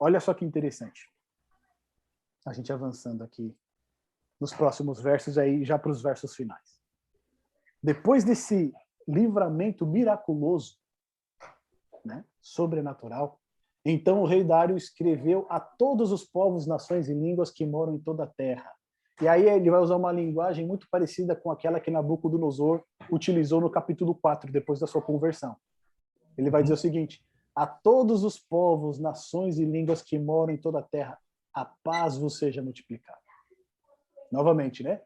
Olha só que interessante. A gente avançando aqui nos próximos versos, aí já para os versos finais. Depois desse livramento miraculoso, né, sobrenatural, então o rei Dário escreveu a todos os povos, nações e línguas que moram em toda a terra. E aí ele vai usar uma linguagem muito parecida com aquela que Nabucodonosor utilizou no capítulo 4, depois da sua conversão. Ele vai dizer o seguinte: a todos os povos, nações e línguas que moram em toda a terra, a paz vos seja multiplicada. Novamente, né?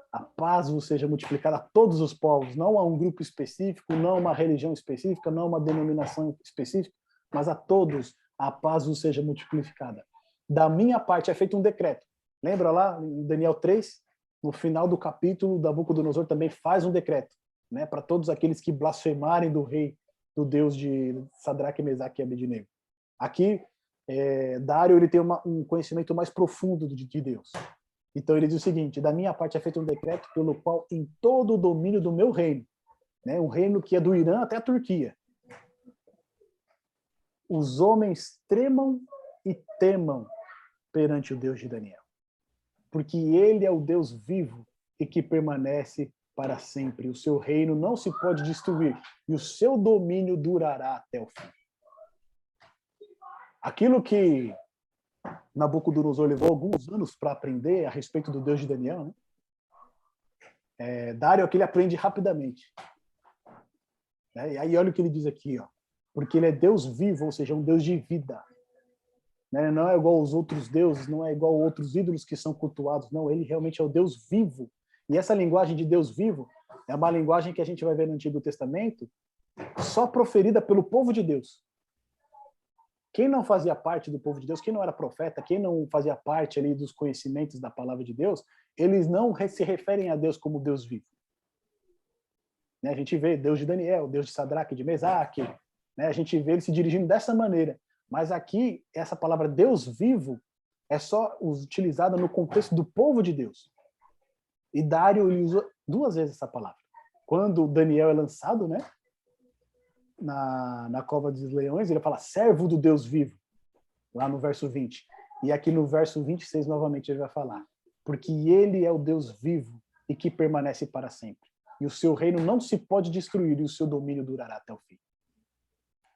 A paz vos seja multiplicada a todos os povos, não a um grupo específico, não a uma religião específica, não a uma denominação específica, mas a todos a paz vos seja multiplicada. Da minha parte é feito um decreto. Lembra lá em Daniel 3? No final do capítulo, Nabucodonosor também faz um decreto, né, para todos aqueles que blasfemarem do rei, do Deus de Sadraque, Mesaque e Abednego. Aqui, Dário ele tem um conhecimento mais profundo de Deus. Então ele diz o seguinte: da minha parte é feito um decreto pelo qual em todo o domínio do meu reino, né, um reino que é do Irã até a Turquia, os homens tremam e temam perante o Deus de Daniel, porque ele é o Deus vivo e que permanece para sempre. O seu reino não se pode destruir e o seu domínio durará até o fim. Aquilo que Nabucodonosor levou alguns anos para aprender a respeito do Deus de Daniel, né? Dário é que ele aprende rapidamente. E aí olha o que ele diz aqui, ó. Porque ele é Deus vivo, ou seja, um Deus de vida. Né? Não é igual aos outros deuses, não é igual a outros ídolos que são cultuados, não, ele realmente é o Deus vivo. E essa linguagem de Deus vivo é uma linguagem que a gente vai ver no Antigo Testamento só proferida pelo povo de Deus. Quem não fazia parte do povo de Deus, quem não era profeta, quem não fazia parte ali dos conhecimentos da palavra de Deus, eles não se referem a Deus como Deus vivo. Né? A gente vê Deus de Daniel, Deus de Sadraque, de Mesaque, né? A gente vê ele se dirigindo dessa maneira. Mas aqui, essa palavra Deus vivo é só utilizada no contexto do povo de Deus. E Dário ele usa 2 vezes essa palavra. Quando Daniel é lançado, né, na cova dos leões, ele fala servo do Deus vivo, lá no verso 20. E aqui no verso 26, novamente, ele vai falar porque ele é o Deus vivo e que permanece para sempre. E o seu reino não se pode destruir e o seu domínio durará até o fim.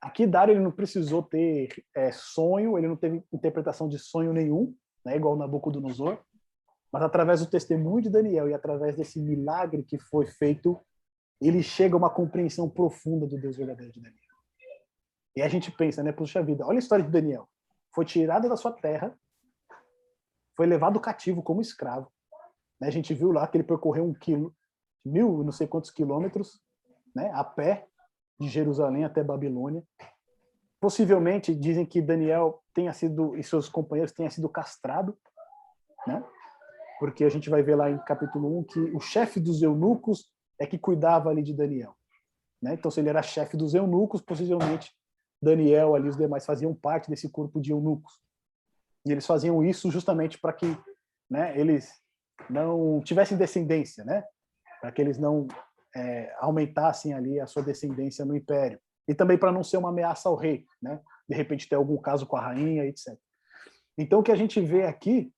Aqui, Dário ele não precisou ter sonho, ele não teve interpretação de sonho nenhum, né, igual Nabucodonosor, mas através do testemunho de Daniel e através desse milagre que foi feito, ele chega a uma compreensão profunda do Deus verdadeiro de Daniel. E a gente pensa, né, puxa vida, olha a história de Daniel. Foi tirado da sua terra, foi levado cativo como escravo. Né, a gente viu lá que ele percorreu 1.000, não sei quantos quilômetros, né, a pé, de Jerusalém até Babilônia. Possivelmente dizem que Daniel tenha sido, e seus companheiros tenham sido castrados, né? Porque a gente vai ver lá em capítulo 1 que o chefe dos eunucos é que cuidava ali de Daniel. Né? Então, se ele era chefe dos eunucos, possivelmente Daniel ali, os demais, faziam parte desse corpo de eunucos. E eles faziam isso justamente para que, né, eles não tivessem descendência, né? Para que eles não aumentassem ali a sua descendência no império. E também para não ser uma ameaça ao rei, né? De repente ter algum caso com a rainha, etc. Então o que a gente vê aqui,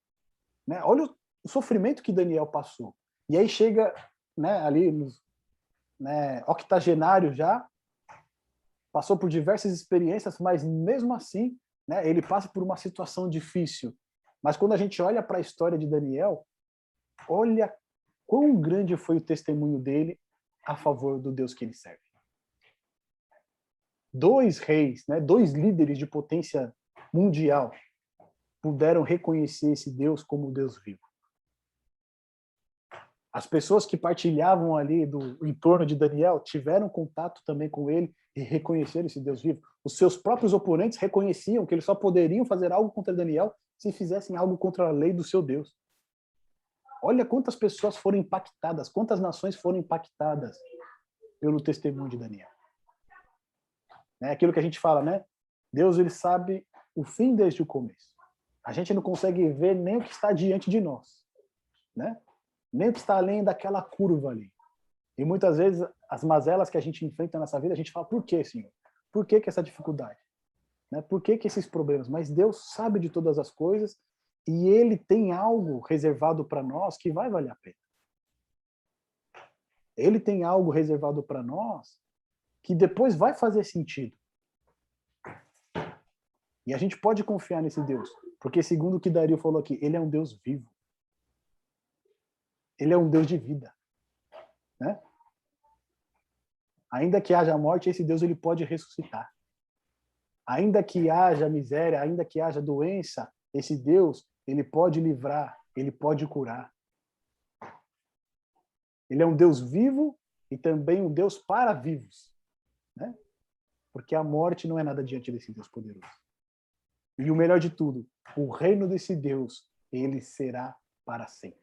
né? Olha o sofrimento que Daniel passou. E aí chega, né, ali nos, né, octogenário já, passou por diversas experiências, mas mesmo assim, né, ele passa por uma situação difícil. Mas quando a gente olha para a história de Daniel, olha quão grande foi o testemunho dele a favor do Deus que ele serve. 2 reis, né, 2 líderes de potência mundial puderam reconhecer esse Deus como Deus vivo. As pessoas que partilhavam ali do entorno de Daniel tiveram contato também com ele e reconheceram esse Deus vivo. Os seus próprios oponentes reconheciam que eles só poderiam fazer algo contra Daniel se fizessem algo contra a lei do seu Deus. Olha quantas pessoas foram impactadas, quantas nações foram impactadas pelo testemunho de Daniel. É aquilo que a gente fala, né? Deus ele sabe o fim desde o começo. A gente não consegue ver nem o que está diante de nós, né? Nem o que está além daquela curva ali. E muitas vezes as mazelas que a gente enfrenta nessa vida, a gente fala, por que, Senhor? Por que essa dificuldade? né? Por que que esses problemas? Mas Deus sabe de todas as coisas e ele tem algo reservado para nós que vai valer a pena. Ele tem algo reservado para nós que depois vai fazer sentido. E a gente pode confiar nesse Deus, porque segundo o que Dario falou aqui, ele é um Deus vivo. Ele é um Deus de vida, né? Ainda que haja morte, esse Deus ele pode ressuscitar. Ainda que haja miséria, ainda que haja doença, esse Deus, ele pode livrar, ele pode curar. Ele é um Deus vivo e também um Deus para vivos, né? Porque a morte não é nada diante desse Deus poderoso. E o melhor de tudo, o reino desse Deus, ele será para sempre.